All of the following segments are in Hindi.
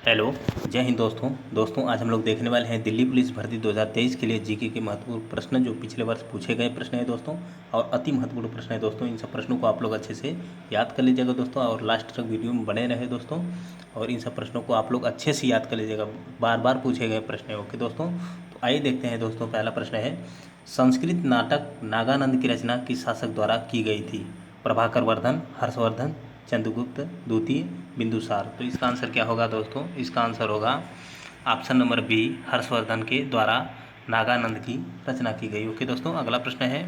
हेलो। जय हिंद दोस्तों आज हम लोग देखने वाले हैं दिल्ली पुलिस भर्ती 2023 के लिए जीके के महत्वपूर्ण प्रश्न जो पिछले वर्ष पूछे गए प्रश्न है दोस्तों, और अति महत्वपूर्ण प्रश्न है दोस्तों। इन सब प्रश्नों को आप लोग अच्छे से याद कर लीजिएगा दोस्तों, और लास्ट तक वीडियो में बने रहे दोस्तों। और इन सब प्रश्नों को आप लोग अच्छे से याद कर लीजिएगा, बार बार पूछे गए प्रश्न है। ओके दोस्तों, तो आइए देखते हैं दोस्तों। पहला प्रश्न है, संस्कृत नाटक नागानंद की रचना किस शासक द्वारा की गई थी? प्रभाकर वर्धन, हर्षवर्धन, चंद्रगुप्त द्वितीय, बिंदुसार। तो इसका आंसर क्या होगा दोस्तों? इसका आंसर होगा ऑप्शन नंबर बी, हर्षवर्धन के द्वारा नागानंद की रचना की गई। ओके दोस्तों, अगला प्रश्न है,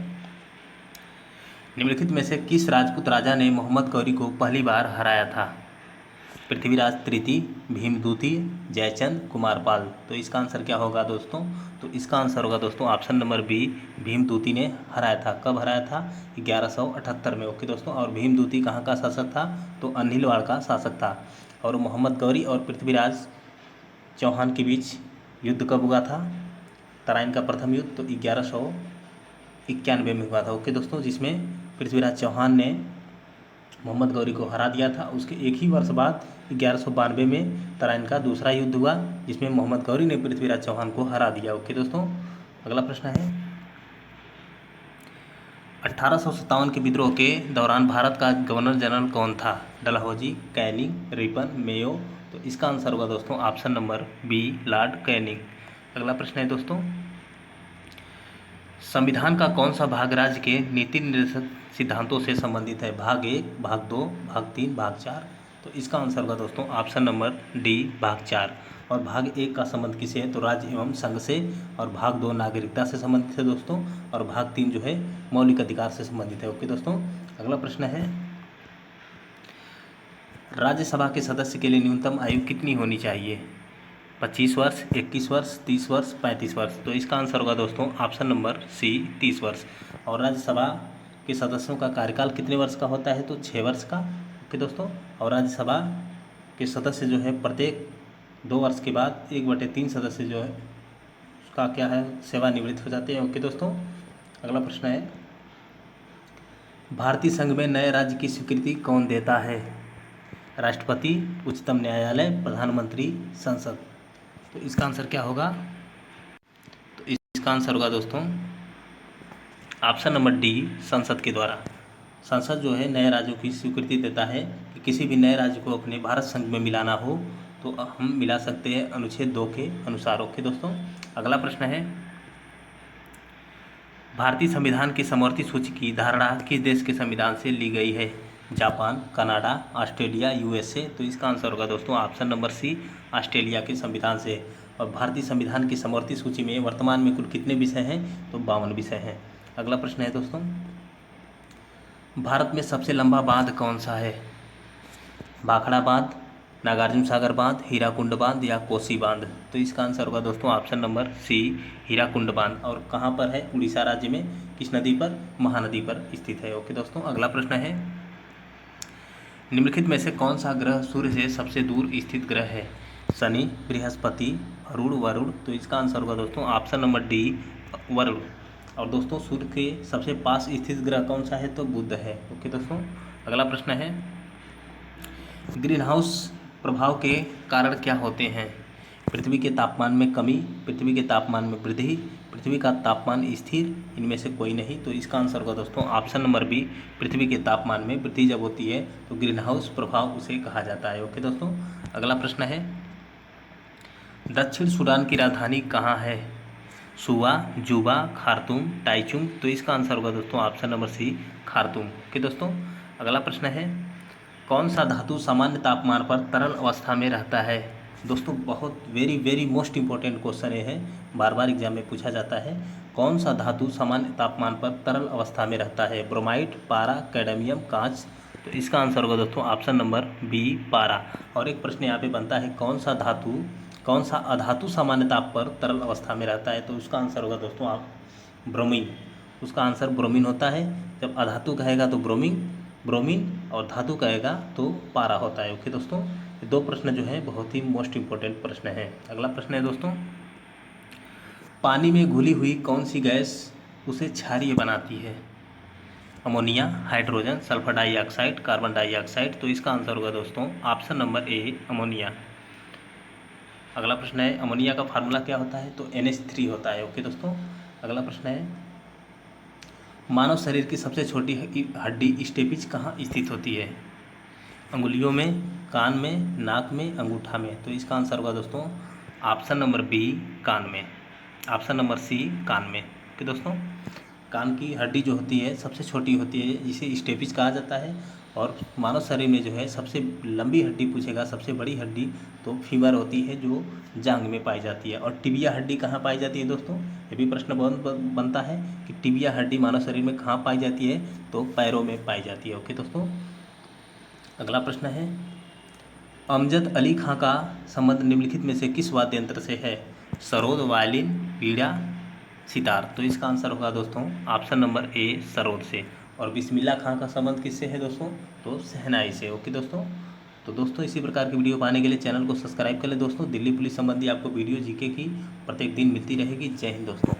निम्नलिखित में से किस राजपूत राजा ने मोहम्मद गौरी को पहली बार हराया था? पृथ्वीराज तृतीय, भीम द्वितीय, जयचंद, कुमारपाल। तो इसका आंसर क्या होगा दोस्तों? तो इसका आंसर होगा दोस्तों ऑप्शन नंबर बी, भीम द्वितीय ने हराया था। कब हराया था? 1178 में। ओके दोस्तों, और भीम द्वितीय कहाँ का शासक था? तो अनिलवाड़ का शासक था। और मोहम्मद गौरी और पृथ्वीराज चौहान के बीच युद्ध कब हुआ था? तराइन का प्रथम युद्ध तो 1191 में हुआ था। ओके दोस्तों, जिसमें पृथ्वीराज चौहान ने मोहम्मद गौरी को हरा दिया था। उसके एक ही वर्ष बाद 1192 में तराइन का दूसरा युद्ध हुआ, जिसमें मोहम्मद गौरी ने पृथ्वीराज चौहान को हरा दिया। ओके दोस्तों, अगला प्रश्न है, 1857 के विद्रोह के दौरान भारत का गवर्नर जनरल कौन था? Dalhousie, Canning, Ripon, Mayo. तो इसका आंसर होगा दोस्तों option number B, Lord Canning. अगला प्रश्न है दोस्तों, संविधान का कौन सा भाग राज्य के नीति निर्देशक सिद्धांतों से संबंधित है? भाग 1, भाग 2, भाग 3, भाग 4। तो इसका आंसर होगा दोस्तों ऑप्शन नंबर डी, भाग 4। और भाग 1 का संबंध किसे है? तो राज्य एवं संघ से। और भाग 2 नागरिकता से संबंधित है दोस्तों। और भाग 3 जो है मौलिक अधिकार से संबंधित है। ओके दोस्तों, अगला प्रश्न है, राज्यसभा के सदस्य के लिए न्यूनतम आयु कितनी होनी चाहिए? 25 वर्ष, 21 वर्ष, 30 वर्ष, 35 वर्ष। तो इसका आंसर होगा दोस्तों ऑप्शन नंबर सी, 30 वर्ष। और राज्यसभा के सदस्यों का कार्यकाल कितने वर्ष का होता है? तो 6 वर्ष का। ओके दोस्तों, और राज्यसभा के सदस्य जो है प्रत्येक 2 वर्ष के बाद 1/3 सदस्य जो है उसका क्या है, सेवानिवृत्त हो जाते हैं। ओके दोस्तों, अगला प्रश्न है, भारतीय संघ में नए राज्य की स्वीकृति कौन देता है? राष्ट्रपति, उच्चतम न्यायालय, प्रधानमंत्री, संसद। तो इसका आंसर क्या होगा? तो इसका आंसर होगा दोस्तों ऑप्शन नंबर डी, संसद के द्वारा। संसद जो है नए राज्यों की स्वीकृति देता है कि किसी भी नए राज्य को अपने भारत संघ में मिलाना हो तो हम मिला सकते हैं अनुच्छेद 2 के अनुसार। ओके दोस्तों, अगला प्रश्न है, भारतीय संविधान की समवर्ती सूची की धारणा किस देश के संविधान से ली गई है? Japan, Canada, Australia, USA. तो इसका आंसर होगा दोस्तों ऑप्शन नंबर सी, ऑस्ट्रेलिया के संविधान से। और भारतीय संविधान की समवर्ती सूची में वर्तमान में कुल कितने विषय हैं? तो 52 विषय हैं। अगला प्रश्न है दोस्तों, भारत में सबसे लंबा बांध कौन सा है? भाखड़ा बांध, नागार्जुन सागर बांध, हीराकुंड बांध या कोसी बांध। तो इसका आंसर होगा दोस्तों ऑप्शन नंबर सी, हीराकुंड बांध। और कहाँ पर है? उड़ीसा राज्य में। किस नदी पर? महानदी पर स्थित है। ओके दोस्तों, अगला प्रश्न है, निम्नलिखित में से कौन सा ग्रह सूर्य से सबसे दूर स्थित ग्रह है? शनि, बृहस्पति, अरुण, वरुण। तो इसका आंसर होगा दोस्तों ऑप्शन नंबर डी, वरुण। और दोस्तों सूर्य के सबसे पास स्थित ग्रह कौन सा है? तो बुध है। ओके दोस्तों, अगला प्रश्न है, ग्रीन हाउस प्रभाव के कारण क्या होते हैं? पृथ्वी के तापमान में कमी, पृथ्वी के तापमान में वृद्धि, पृथ्वी का तापमान स्थिर, इनमें से कोई नहीं। तो इसका आंसर होगा दोस्तों ऑप्शन नंबर बी, पृथ्वी के तापमान में वृद्धि जब होती है तो ग्रीन हाउस प्रभाव उसे कहा जाता है। ओके दोस्तों, अगला प्रश्न है, दक्षिण सूडान की राजधानी कहाँ है? सुवा, जुबा, खार्तूम, टाइचुंग। तो इसका आंसर होगा दोस्तों option number C, Khartoum. Okay दोस्तों, अगला प्रश्न है, कौन सा धातु सामान्य तापमान पर तरल अवस्था में रहता है? दोस्तों बहुत वेरी मोस्ट इंपॉर्टेंट क्वेश्चन ये है, बार बार एग्जाम में पूछा जाता है। कौन सा धातु सामान्य तापमान पर तरल अवस्था में रहता है? ब्रोमाइड, पारा, कैडमियम, कांच। तो इसका आंसर होगा दोस्तों ऑप्शन नंबर बी, पारा। और एक प्रश्न यहाँ पे बनता है, कौन सा अधातु सामान्य ताप पर तरल अवस्था में रहता है? तो उसका आंसर होगा दोस्तों आप ब्रोमीन। उसका आंसर ब्रोमीन होता है। जब अधातु कहेगा तो ब्रोमीन और धातु कहेगा तो पारा होता है। ओके दोस्तों, ये 2 प्रश्न जो हैं बहुत ही मोस्ट इंपॉर्टेंट प्रश्न हैं। अगला प्रश्न है दोस्तों, पानी में घुली हुई कौन सी गैस उसे क्षारीय बनाती है? Ammonia, hydrogen, sulphur dioxide, carbon dioxide. तो इसका आंसर होगा दोस्तों ऑप्शन नंबर ए, अमोनिया। अगला प्रश्न है अमोनिया का फार्मूला क्या होता है, तो NH3 होता है। ओके दोस्तों। अगला प्रश्न है मानव शरीर की सबसे छोटी हड्डी स्टेपिज कहाँ स्थित होती है, अंगुलियों में, कान में, नाक में, अंगूठा में। तो इसका आंसर होगा दोस्तों ऑप्शन नंबर बी, कान में। ऑप्शन नंबर सी, कान में। ओके दोस्तों, कान की हड्डी जो होती है सबसे छोटी होती है, जिसे स्टेपिज कहा जाता है। और मानव शरीर में जो है सबसे लंबी हड्डी पूछेगा, सबसे बड़ी हड्डी, तो फीमर होती है जो जांघ में पाई जाती है। और टिबिया हड्डी कहाँ पाई जाती है दोस्तों, ये भी प्रश्न बनता है कि टिबिया हड्डी मानव शरीर में कहाँ पाई जाती है, तो पैरों में पाई जाती है। ओके दोस्तों। अगला प्रश्न है अमजद अली खां का संबंध निम्नलिखित में से किस वाद्य यंत्र से है, सरोद, वायलिन, बीड़ा, सितार। तो इसका आंसर होगा दोस्तों ऑप्शन नंबर ए, सरोद से। और बिस्मिल्लाह खां का संबंध किससे है दोस्तों, तो शहनाई से। ओके दोस्तों। तो दोस्तों इसी प्रकार की वीडियो पाने के लिए चैनल को सब्सक्राइब कर ले दोस्तों। दिल्ली पुलिस संबंधी आपको वीडियो जीके की प्रत्येक दिन मिलती रहेगी। जय हिंद दोस्तों।